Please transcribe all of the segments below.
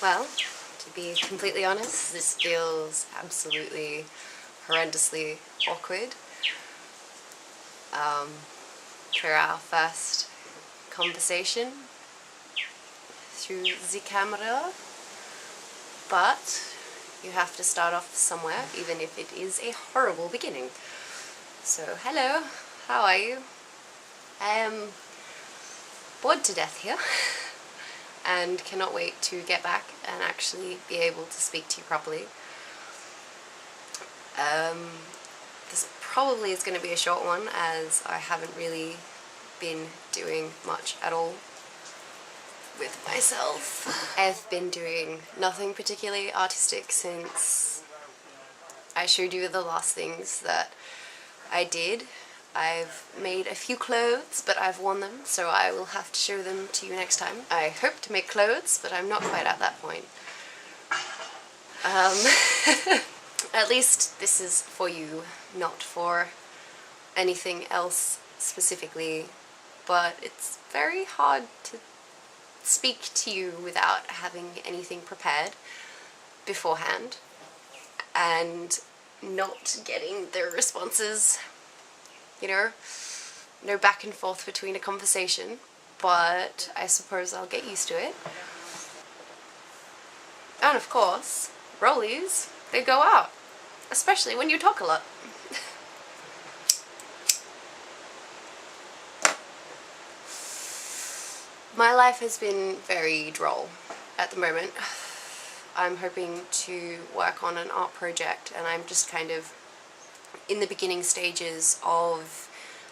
Well, to be completely honest, this feels absolutely horrendously awkward. For our first conversation through the camera, but you have to start off somewhere, even if it is a horrible beginning. So, hello, how are you? I am bored to death here and cannot wait to get back and actually be able to speak to you properly. This probably is going to be a short one, as I haven't really been doing much at all with myself. I've been doing nothing particularly artistic since I showed you the last things that I did. I've made a few clothes, but I've worn them, so I will have to show them to you next time. I hope to make clothes, but I'm not quite at that point. At least this is for you, not for anything else specifically, but it's very hard to speak to you without having anything prepared beforehand and not getting the responses, you know, no back and forth between a conversation, but I suppose I'll get used to it. And of course, rollies, they go out, especially when you talk a lot. My life has been very droll at the moment. I'm hoping to work on an art project, and I'm just kind of in the beginning stages of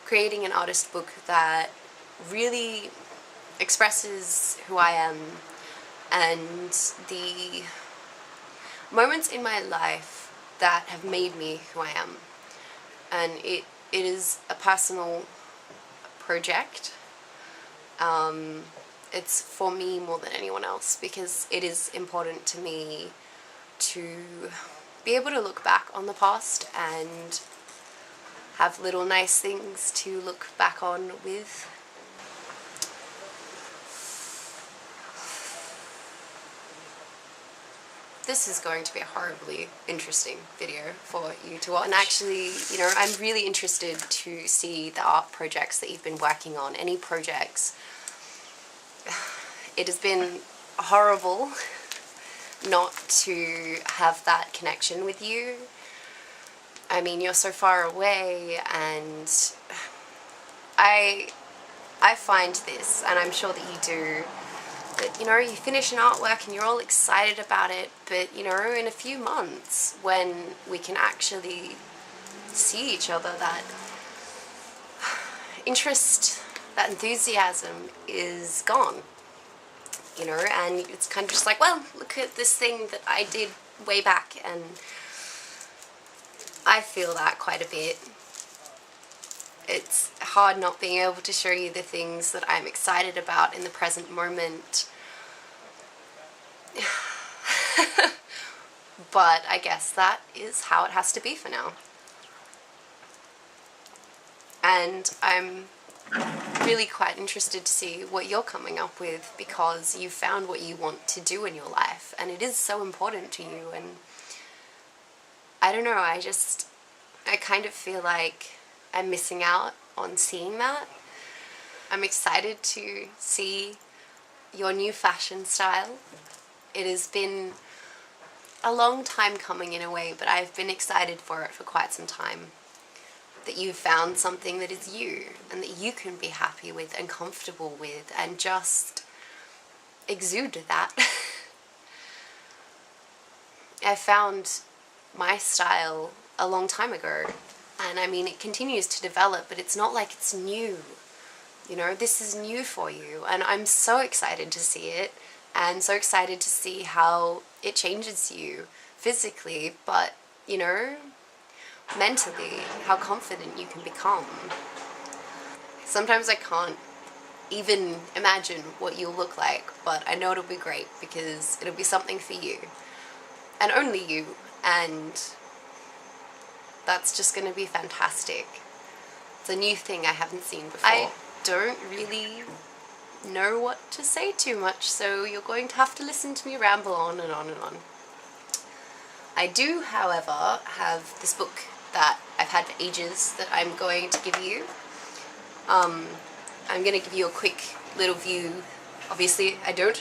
creating an artist book that really expresses who I am and the moments in my life that have made me who I am. And it is a personal project. It's for me more than anyone else, because it is important to me to be able to look back on the past and have little nice things to look back on with. This is going to be a horribly interesting video for you to watch. And actually, you know, I'm really interested to see the art projects that you've been working on. Any projects. It has been horrible not to have that connection with you. I mean, you're so far away, and I find this, and I'm sure that you do, that, you know, you finish an artwork and you're all excited about it, but, you know, in a few months, when we can actually see each other, that interest, that enthusiasm is gone, you know, and it's kind of just like, well, look at this thing that I did way back, and I feel that quite a bit. It's hard not being able to show you the things that I'm excited about in the present moment. But I guess that is how it has to be for now. And I'm really quite interested to see what you're coming up with, because you found what you want to do in your life, and it is so important to you. And I don't know, I kind of feel like I'm missing out on seeing that. I'm excited to see your new fashion style. It has been a long time coming in a way, but I've been excited for it for quite some time. That you've found something that is you, and that you can be happy with and comfortable with, and just exude that. I found my style a long time ago, and I mean, it continues to develop, but it's not like it's new. You know, this is new for you, and I'm so excited to see it, and so excited to see how it changes you physically, but, you know, mentally, how confident you can become. Sometimes I can't even imagine what you'll look like, but I know it'll be great, because it'll be something for you, and only you, and that's just going to be fantastic. It's a new thing I haven't seen before. I don't really know what to say too much, so you're going to have to listen to me ramble on and on and on. I do, however, have this book that I've had for ages that I'm going to give you. I'm going to give you a quick little view. Obviously, I don't,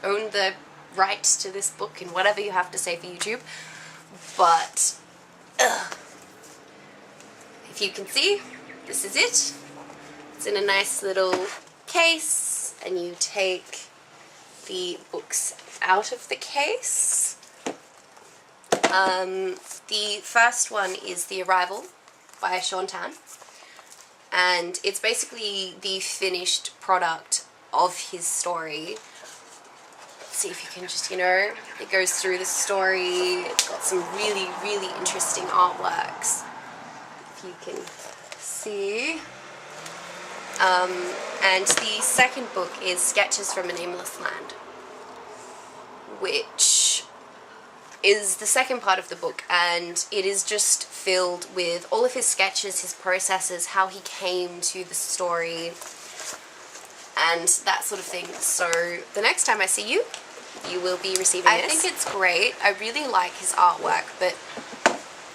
own the rights to this book and whatever you have to say for YouTube, but if you can see, this is it. It's in a nice little case, and you take the books out of the case. The first one is The Arrival by Shaun Tan, and it's basically the finished product of his story. Let's see if you can just, it goes through the story. It's got some really, really interesting artworks, if you can see. And the second book is Sketches from a Nameless Land, which is the second part of the book, and it is just filled with all of his sketches, his processes, how he came to the story, and that sort of thing. So the next time I see you, you will be receiving this. I think it's great. I really like his artwork, but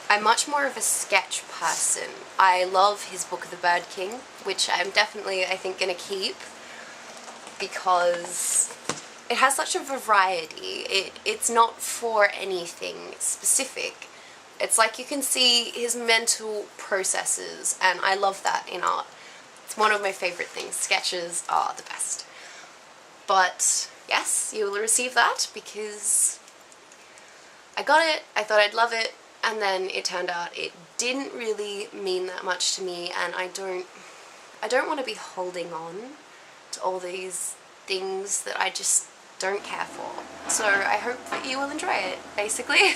I'm much more of a sketch person. I love his book, The Bird King, which I'm definitely, I think, going to keep because it has such a variety. It's not for anything specific. It's like you can see his mental processes, and I love that in art. It's one of my favorite things. Sketches are the best. But yes, you will receive that because I got it, I thought I'd love it, and then it turned out it didn't really mean that much to me, and I don't want to be holding on to all these things that I just don't care for. So I hope that you will enjoy it, basically.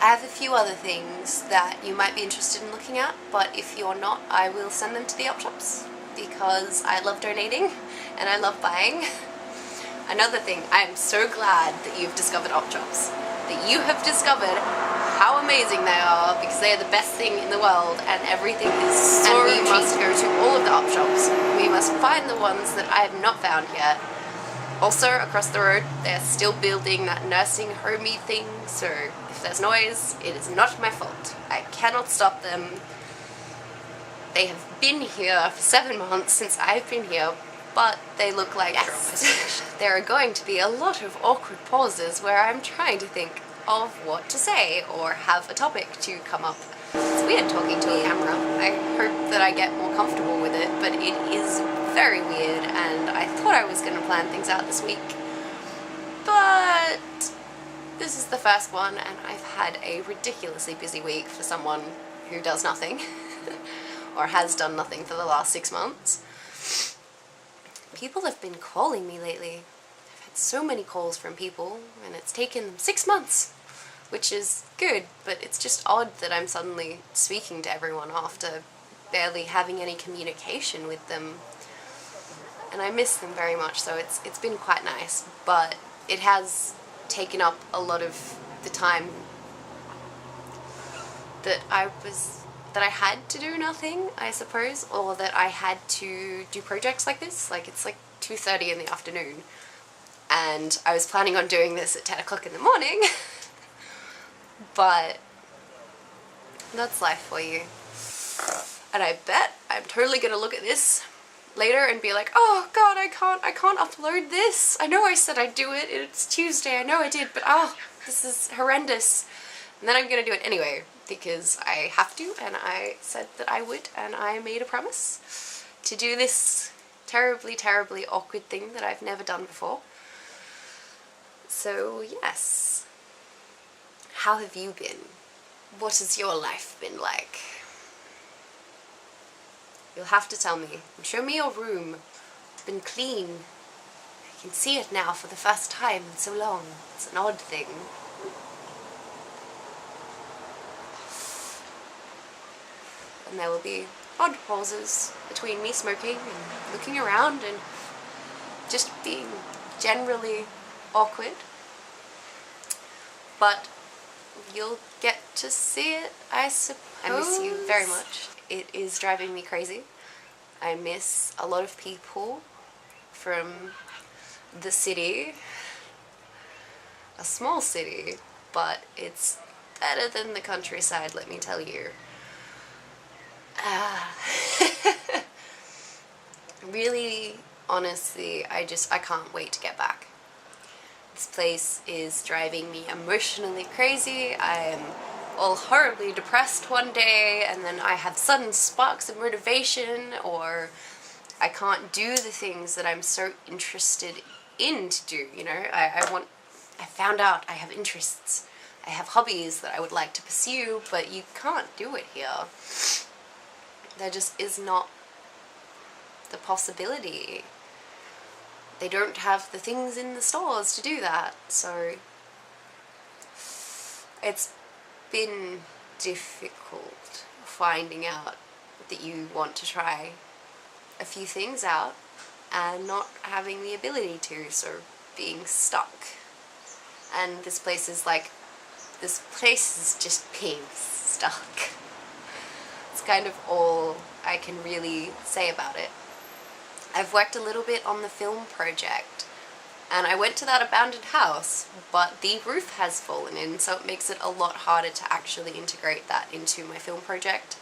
I have a few other things that you might be interested in looking at, but if you're not, I will send them to the op shops because I love donating and I love buying. Another thing, I am so glad that you've discovered op shops, that you have discovered how amazing they are, because they are the best thing in the world and everything is so cheap. And we must go to all of the op shops. We must find the ones that I have not found yet. Also, across the road, they're still building that nursing homey thing, so if there's noise, it is not my fault. I cannot stop them. They have been here for 7 months since I've been here, but they look like yes. There are going to be a lot of awkward pauses where I'm trying to think of what to say or have a topic to come up. It's weird talking to a camera. I hope that I get more comfortable with it, but it is very weird, and I thought I was going to plan things out this week, but this is the first one, and I've had a ridiculously busy week for someone who does nothing or has done nothing for the last 6 months. People have been calling me lately. I've had so many calls from people, and it's taken them 6 months, which is good, but it's just odd that I'm suddenly speaking to everyone after barely having any communication with them. And I miss them very much, so it's been quite nice, but it has taken up a lot of the time that I had to do nothing, I suppose, or that I had to do projects like this. Like, it's like 2:30 in the afternoon, and I was planning on doing this at 10 o'clock in the morning, but that's life for you. And I bet I'm totally gonna look at this later and be like, oh god, I can't upload this. I know I said I'd do it, it's Tuesday, I know I did, but this is horrendous. And then I'm gonna do it anyway, because I have to, and I said that I would, and I made a promise to do this terribly, terribly awkward thing that I've never done before. So yes. How have you been? What has your life been like? You'll have to tell me. Show me your room. It's been clean. I can see it now for the first time in so long. It's an odd thing. And there will be odd pauses between me smoking and looking around and just being generally awkward. But you'll get to see it, I suppose. I miss you very much. It is driving me crazy. I miss a lot of people from the city. A small city, but it's better than the countryside, let me tell you. Really, honestly, I can't wait to get back. This place is driving me emotionally crazy. I am all horribly depressed one day, and then I have sudden sparks of motivation, or I can't do the things that I'm so interested in to do, you know? I found out I have interests. I have hobbies that I would like to pursue, but you can't do it here. There just is not the possibility. They don't have the things in the stores to do that, so it's been difficult finding out that you want to try a few things out and not having the ability to, so being stuck. And this place is just being stuck. It's kind of all I can really say about it. I've worked a little bit on the film project, and I went to that abandoned house, but the roof has fallen in, so it makes it a lot harder to actually integrate that into my film project,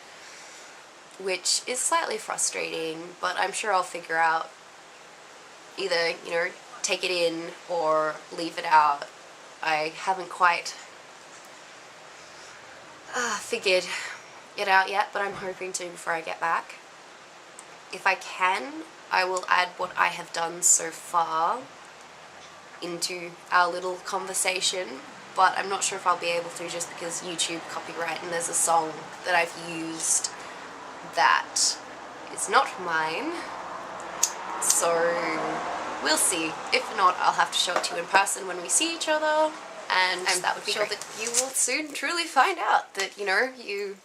which is slightly frustrating, but I'm sure I'll figure out either, you know, take it in or leave it out. I haven't quite figured it out yet, but I'm hoping to before I get back. If I can, I will add what I have done so far into our little conversation, but I'm not sure if I'll be able to, just because YouTube copyright, and there's a song that I've used that is not mine, so we'll see. If not, I'll have to show it to you in person when we see each other, and that would be great. That you will soon truly find out that, you know, you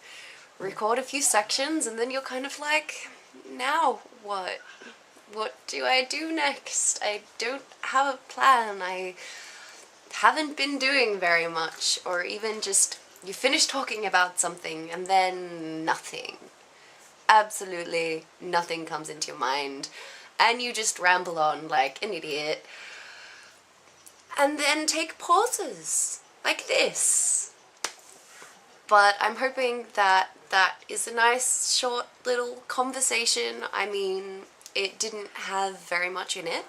record a few sections and then you're kind of like, now what? What do I do next? I don't have a plan. I haven't been doing very much, or even just you finish talking about something and then nothing. Absolutely nothing comes into your mind, and you just ramble on like an idiot, and then take pauses like this. But I'm hoping that that is a nice short little conversation. I mean, it didn't have very much in it,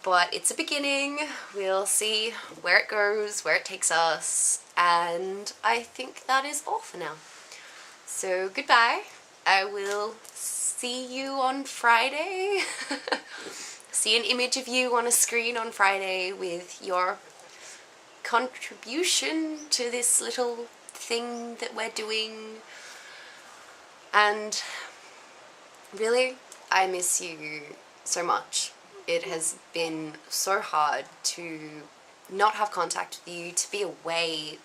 but it's a beginning. We'll see where it goes, where it takes us, and I think that is all for now. So goodbye. I will see you on Friday. See an image of you on a screen on Friday with your contribution to this little thing that we're doing. And really, I miss you so much. It has been so hard to not have contact with you, to be away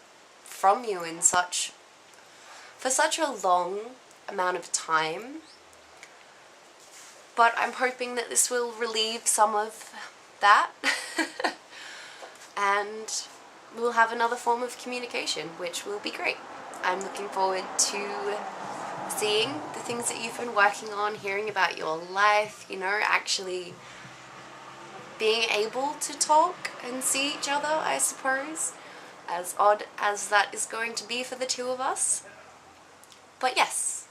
from you for such a long amount of time. But I'm hoping that this will relieve some of that and we'll have another form of communication, which will be great. I'm looking forward to seeing the things that you've been working on, hearing about your life, you know, actually being able to talk and see each other, I suppose, as odd as that is going to be for the two of us. But yes,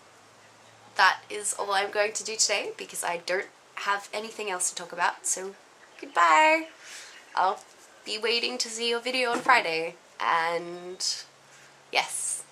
that is all I'm going to do today, because I don't have anything else to talk about, so goodbye. I'll be waiting to see your video on Friday, and yes.